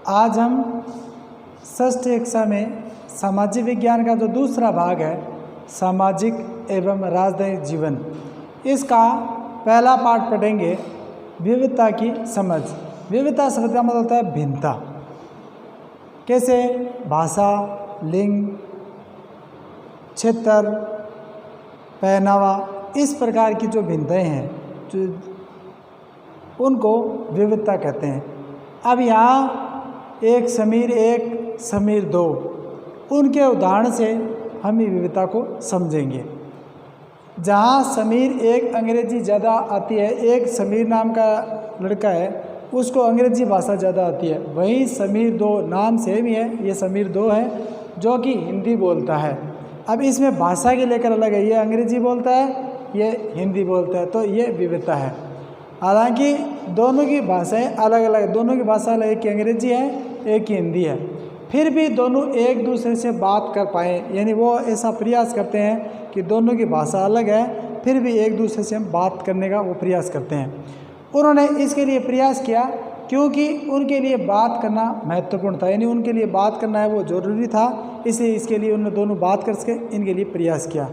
आज हम षष्ठ कक्षा में सामाजिक विज्ञान का जो दूसरा भाग है सामाजिक एवं राजनैतिक जीवन, इसका पहला पाठ पढ़ेंगे विविधता की समझ। विविधता शब्द का मतलब होता है भिन्नता। कैसे भाषा, लिंग, क्षेत्र, पहनावा, इस प्रकार की जो भिन्नताएं हैं जो उनको विविधता कहते हैं। अब यहाँ एक समीर एक, समीर दो, उनके उदाहरण से हम ये विविधता को समझेंगे। जहाँ समीर एक अंग्रेजी ज़्यादा आती है, एक समीर नाम का लड़का है उसको अंग्रेजी भाषा ज़्यादा आती है, वहीं समीर दो नाम सेम ही है, ये समीर दो है जो कि हिंदी बोलता है। अब इसमें भाषा के लेकर अलग है, ये अंग्रेजी बोलता है, ये हिंदी बोलता है, तो ये विविधता है। हालांकि दोनों की भाषाएं अलग अलग, दोनों की भाषा अलग, एक की अंग्रेजी है एक की हिंदी है, फिर भी दोनों एक दूसरे से बात कर पाएँ, यानी वो ऐसा प्रयास करते हैं कि दोनों की भाषा अलग है फिर भी एक दूसरे से बात करने का वो प्रयास करते हैं। उन्होंने इसके लिए प्रयास किया क्योंकि उनके लिए बात करना महत्वपूर्ण था, यानी उनके लिए बात करना है वो ज़रूरी था, इसलिए इसके लिए उन्होंने दोनों बात कर सके, इनके लिए प्रयास किया।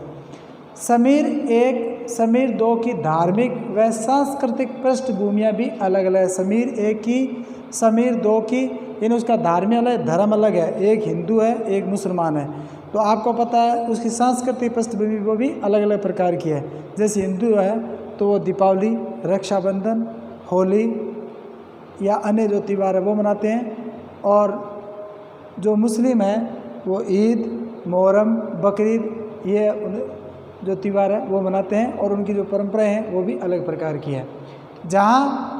समीर एक, समीर दो की धार्मिक व सांस्कृतिक पृष्ठभूमियाँ भी अलग अलग है। समीर एक की, समीर दो की, यानी उसका धार्मिक अलग, धर्म अलग है, एक हिंदू है एक मुसलमान है, तो आपको पता है उसकी सांस्कृतिक पृष्ठभूमि वो भी अलग अलग प्रकार की है। जैसे हिंदू है तो वो दीपावली, रक्षाबंधन, होली या अन्य जो त्यौहार है वो मनाते हैं, और जो मुस्लिम है वो ईद, मोहर्रम, बकरीद, ये जो त्यौहार है वो मनाते हैं, और उनकी जो परंपराएं हैं वो भी अलग प्रकार की है। जहाँ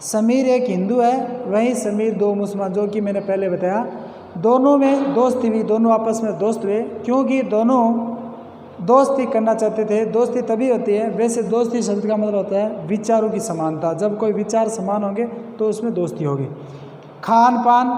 समीर एक हिंदू है वहीं समीर दो मुसलमान, जो कि मैंने पहले बताया, दोनों में दोस्ती हुई, दोनों आपस में दोस्त हुए क्योंकि दोनों दोस्ती करना चाहते थे। दोस्ती तभी होती है, वैसे दोस्ती शब्द का मतलब होता है विचारों की समानता, जब कोई विचार समान होंगे तो उसमें दोस्ती होगी। खान पान,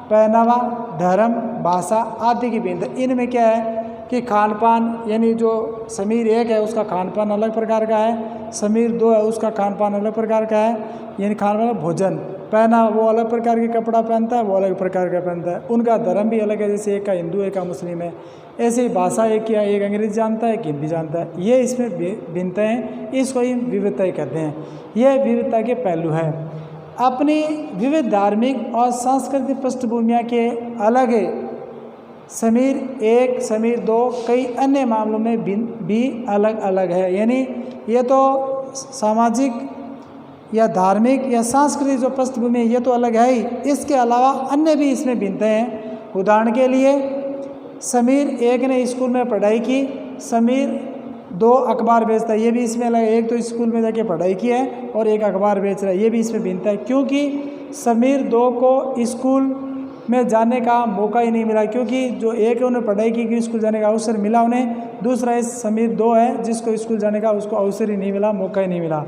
पहनावा, धर्म, भाषा आदि की भिन्नता, इनमें क्या है कि खान पान, यानी जो समीर एक है उसका खान पान अलग प्रकार का है, समीर दो है उसका खान पान अलग प्रकार का है, यानी खान पान भोजन, पहना वो अलग प्रकार के कपड़ा पहनता है, वो अलग प्रकार का पहनता है। उनका धर्म भी अलग है, जैसे एक का हिंदू एक का मुस्लिम है। ऐसे ही भाषा एक की, एक अंग्रेजी जानता है एक हिंदी जानता है, ये इसमें भिन्नताएं हैं, इसको ही विविधता कहते हैं। ये विविधता के पहलू है। अपनी विविध धार्मिक और सांस्कृतिक पृष्ठभूमियों के अलग समीर एक, समीर दो कई अन्य मामलों में भी अलग अलग है, यानी ये तो सामाजिक या धार्मिक या सांस्कृतिक जो पृष्ठभूमि है ये तो अलग है ही, इसके अलावा अन्य भी इसमें भिन्नताएं हैं। उदाहरण के लिए समीर एक ने स्कूल में पढ़ाई की, समीर दो अखबार बेचता है, ये भी इसमें अलग है। एक तो स्कूल में जाके पढ़ाई की है और एक अखबार बेच रहा है, ये भी इसमें भिन्नता है क्योंकि समीर दो को स्कूल में जाने का मौका ही नहीं मिला, क्योंकि जो एक है उन्हें पढ़ाई की कि स्कूल जाने का अवसर मिला उन्हें, दूसरा इस समीर दो है जिसको स्कूल जाने का उसको अवसर ही नहीं मिला, मौका ही नहीं मिला।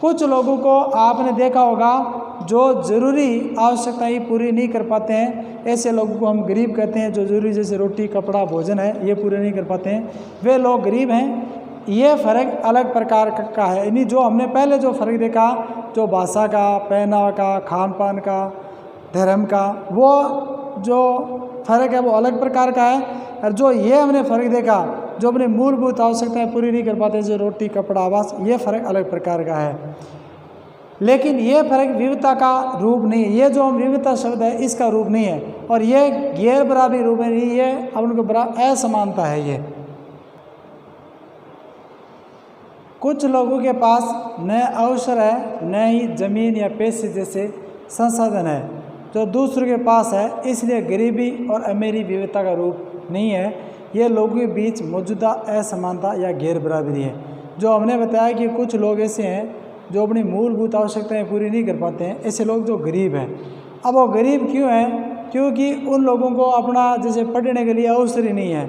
कुछ लोगों को आपने देखा होगा जो ज़रूरी आवश्यकताएं पूरी नहीं कर पाते हैं, ऐसे लोगों को हम गरीब कहते हैं, जो ज़रूरी जैसे रोटी, कपड़ा, भोजन है ये पूरे नहीं कर पाते हैं, वे लोग गरीब हैं। ये फ़र्क अलग प्रकार का है, यानी जो हमने पहले जो फ़र्क देखा, जो भाषा का, पहनावा का, खान पान का, धर्म का, वो जो फ़र्क है वो अलग प्रकार का है। और जो ये हमने फ़र्क देखा जो अपने मूलभूत आवश्यकताएं पूरी नहीं कर पाते, जो रोटी, कपड़ा, आवास, ये फ़र्क अलग प्रकार का है। लेकिन ये फ़र्क विविधता का रूप नहीं है, ये जो हम विविधता शब्द है इसका रूप नहीं है, और ये गैर बराबरी रूप है नहीं, ये अपन को बड़ा असमानता है। ये कुछ लोगों के पास न अवसर है न ही ज़मीन या पैसे जैसे संसाधन है जो दूसरों के पास है, इसलिए गरीबी और अमीरी विविधता का रूप नहीं है। ये लोगों के बीच मौजूदा असमानता या गैर बराबरी है। जो हमने बताया कि कुछ लोग ऐसे हैं जो अपनी मूलभूत आवश्यकताएं पूरी नहीं कर पाते हैं, ऐसे लोग जो गरीब हैं। अब वो गरीब क्यों हैं? क्योंकि उन लोगों को अपना जैसे पढ़ने के लिए अवसर ही नहीं है,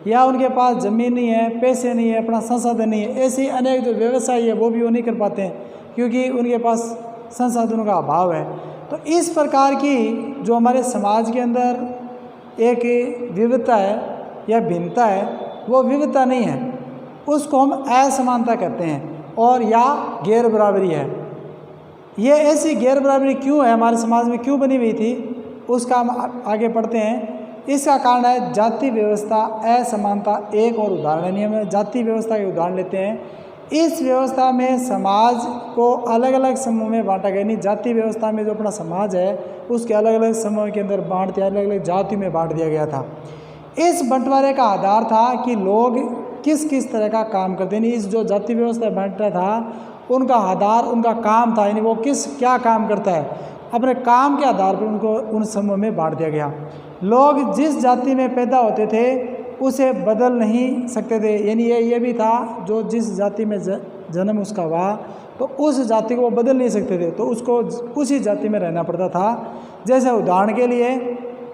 या उनके पास ज़मीन नहीं है, पैसे नहीं है, अपना संसाधन नहीं है। ऐसे ही अनेक जो व्यवसाय है वो भी वो नहीं कर पाते हैं क्योंकि उनके पास संसाधनों का अभाव है। तो इस प्रकार की जो हमारे समाज के अंदर एक विविधता है या भिन्नता है, वो विविधता नहीं है, उसको हम असमानता कहते हैं, और या गैर बराबरी है। ये ऐसी गैर बराबरी क्यों है, हमारे समाज में क्यों बनी हुई थी, उसका हम आगे पढ़ते हैं। इसका कारण है जाति व्यवस्था, असमानता। एक और उदाहरण है, नियम है, जाति व्यवस्था के उदाहरण लेते हैं। इस व्यवस्था में समाज को अलग अलग समूह में बांटा गया, यानी जाति व्यवस्था में जो अपना समाज है उसके अलग अलग समूह के अंदर बांट दिया, अलग अलग जाति में बांट दिया गया था। इस बंटवारे का आधार था कि लोग किस किस तरह का काम करते हैं, यानी इस जो जाति व्यवस्था बांटा था उनका आधार उनका काम था, यानी वो क्या काम करता है, अपने काम के आधार पर उनको उन समूह में बांट दिया गया। लोग जिस जाति में पैदा होते थे उसे बदल नहीं सकते थे, यानी ये भी था जो जिस जाति में जन्म उसका हुआ तो उस जाति को वो बदल नहीं सकते थे, तो उसको उसी जाति में रहना पड़ता था। जैसे उदाहरण के लिए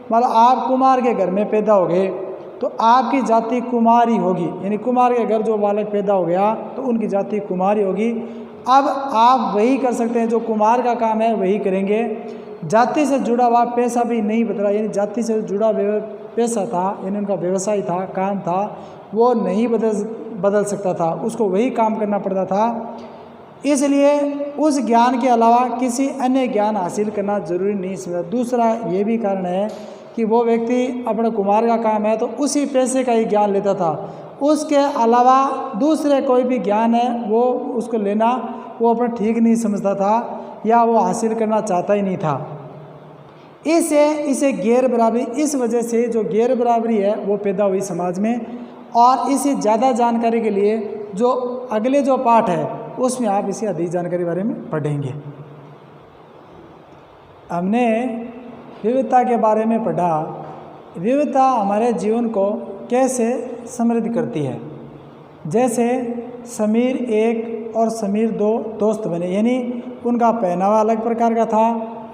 मतलब आप कुमार के घर में पैदा हो गए तो आपकी जाति कुमारी होगी, यानी कुमार के घर जो बालक पैदा हो गया तो उनकी जाति कुमारी होगी। अब आप वही कर सकते हैं, जो कुमार का काम है वही करेंगे। जाति से जुड़ा हुआ पैसा भी नहीं बदला, यानी जाति से जुड़ा पैसा था, यानी उनका व्यवसाय था, काम था, वो नहीं बदल सकता था, उसको वही काम करना पड़ता था। इसलिए उस ज्ञान के अलावा किसी अन्य ज्ञान हासिल करना जरूरी नहीं समझा। दूसरा ये भी कारण है कि वो व्यक्ति अपने कुमार का काम है तो उसी पैसे का ही ज्ञान लेता था, उसके अलावा दूसरे कोई भी ज्ञान है वो उसको लेना वो अपना ठीक नहीं समझता था या वो हासिल करना चाहता ही नहीं था। इसे गैर बराबरी, इस वजह से जो गैर बराबरी है वो पैदा हुई समाज में। और इसी ज़्यादा जानकारी के लिए जो अगले जो पाठ है उसमें आप इसी अधिक जानकारी बारे में पढ़ेंगे। हमने विविधता के बारे में पढ़ा। विविधता हमारे जीवन को कैसे समृद्ध करती है। जैसे समीर 1 और समीर 2 दोस्त बने, यानी उनका पहनावा अलग प्रकार का था,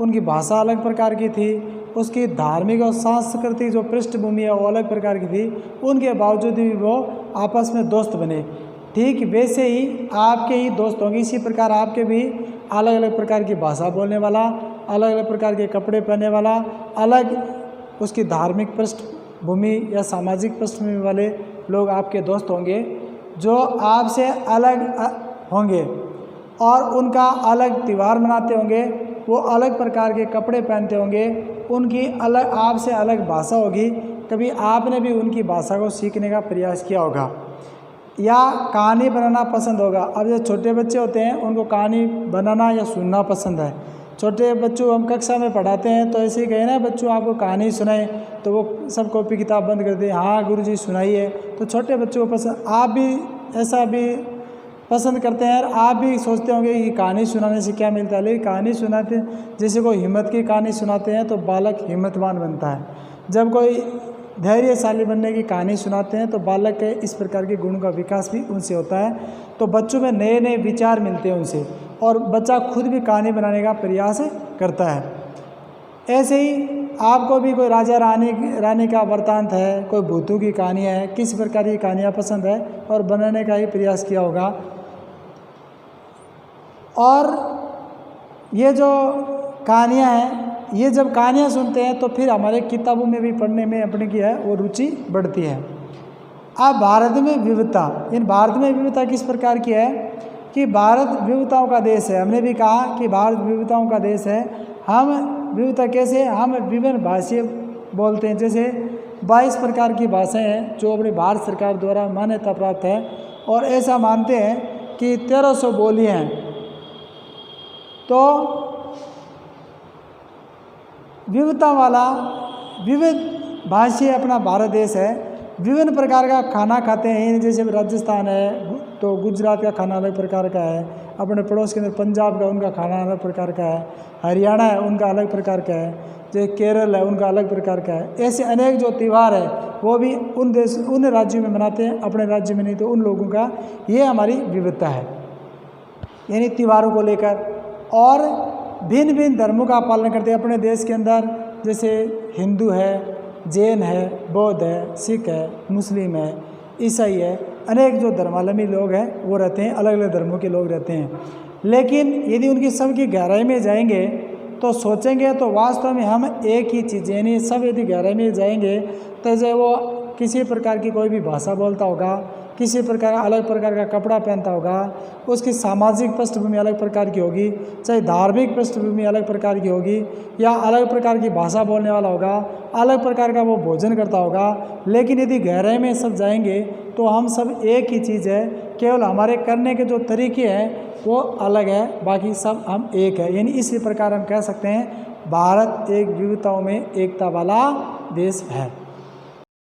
उनकी भाषा अलग प्रकार की थी, उसकी धार्मिक और सांस्कृतिक जो पृष्ठभूमि है वो अलग प्रकार की थी, उनके बावजूद भी वो आपस में दोस्त बने। ठीक वैसे ही आपके ही दोस्त होंगे, इसी प्रकार आपके भी अलग अलग प्रकार की भाषा बोलने वाला, अलग अलग प्रकार के कपड़े पहनने वाला, अलग उसकी धार्मिक पृष्ठभूमि या सामाजिक पृष्ठभूमि वाले लोग आपके दोस्त होंगे जो आपसे अलग होंगे और उनका अलग त्यौहार मनाते होंगे, वो अलग प्रकार के कपड़े पहनते होंगे, उनकी अलग आपसे अलग भाषा होगी। कभी आपने भी उनकी भाषा को सीखने का प्रयास किया होगा या कहानी बनाना पसंद होगा। अब जो छोटे बच्चे होते हैं उनको कहानी बनाना या सुनना पसंद है। छोटे बच्चों हम कक्षा में पढ़ाते हैं तो ऐसे ही कहे ना बच्चों आपको कहानी सुनाए, तो वो सब कॉपी किताब बंद कर दे, हाँ गुरुजी सुनाइए। तो छोटे बच्चों को पसंद, आप भी ऐसा भी पसंद करते हैं और आप भी सोचते होंगे कि कहानी सुनाने से क्या मिलता है। लेकिन कहानी सुनाते जैसे कोई हिम्मत की कहानी सुनाते हैं तो बालक हिम्मतवान बनता है। जब कोई धैर्यशाली बनने की कहानी सुनाते हैं तो बालक के इस प्रकार के गुण का विकास भी उनसे होता है। तो बच्चों में नए नए विचार मिलते हैं उनसे और बच्चा खुद भी कहानी बनाने का प्रयास करता है। ऐसे ही आपको भी कोई राजा रानी का वृत्तांत है, कोई भूतों की कहानियाँ है, किस प्रकार की कहानियाँ पसंद है और बनाने का ही प्रयास किया होगा। और ये जो कहानियाँ हैं, ये जब कहानियाँ सुनते हैं तो फिर हमारे किताबों में भी पढ़ने में अपने की है वो रुचि बढ़ती है। अब भारत में विविधता, इन भारत में विविधता किस प्रकार की है कि भारत विविधताओं का देश है। हमने भी कहा कि भारत विविधताओं का देश है। हम विविधता कैसे, हम विभिन्न भाषाएं बोलते हैं, जैसे 22 प्रकार की भाषाएं हैं जो अपनी भारत सरकार द्वारा मान्यता प्राप्त है और ऐसा मानते हैं कि 1300 बोलियाँ हैं। तो विविधता वाला विविध भाषीय अपना भारत देश है। विभिन्न प्रकार का खाना खाते हैं, जैसे राजस्थान है तो गुजरात का खाना अलग प्रकार का है, अपने पड़ोस के अंदर पंजाब का उनका खाना अलग प्रकार का है, हरियाणा है उनका अलग प्रकार का है, जो केरल है उनका अलग प्रकार का है। ऐसे अनेक जो त्यौहार है वो भी उन राज्यों में मनाते हैं, अपने राज्य में नहीं तो उन लोगों का। ये हमारी विविधता है, यानी त्योहारों को लेकर। और भिन्न भिन्न धर्मों का पालन करते हैं अपने देश के अंदर, जैसे हिंदू है, जैन है, बौद्ध है, सिख है, मुस्लिम है, ईसाई है, अनेक जो धर्मावलंबी लोग हैं वो रहते हैं, अलग अलग धर्मों के लोग रहते हैं। लेकिन यदि उनकी सबकी गहराई में जाएंगे तो सोचेंगे तो वास्तव में हम एक ही चीज़, यानी सब यदि गहराई में जाएंगे तो जैसे वो किसी प्रकार की कोई भी भाषा बोलता होगा, किसी प्रकार अलग प्रकार का कपड़ा पहनता होगा, उसकी सामाजिक पृष्ठभूमि अलग प्रकार की होगी, चाहे धार्मिक पृष्ठभूमि अलग प्रकार की होगी, या अलग प्रकार की भाषा बोलने वाला होगा, अलग प्रकार का वो भोजन करता होगा। लेकिन यदि गहराई में सब जाएंगे तो हम सब एक ही चीज़ है, केवल हमारे करने के जो तरीके हैं वो अलग है, बाकी सब हम एक है। यानी इसी प्रकार हम कह सकते हैं भारत एक विविधताओं में एकता वाला देश है।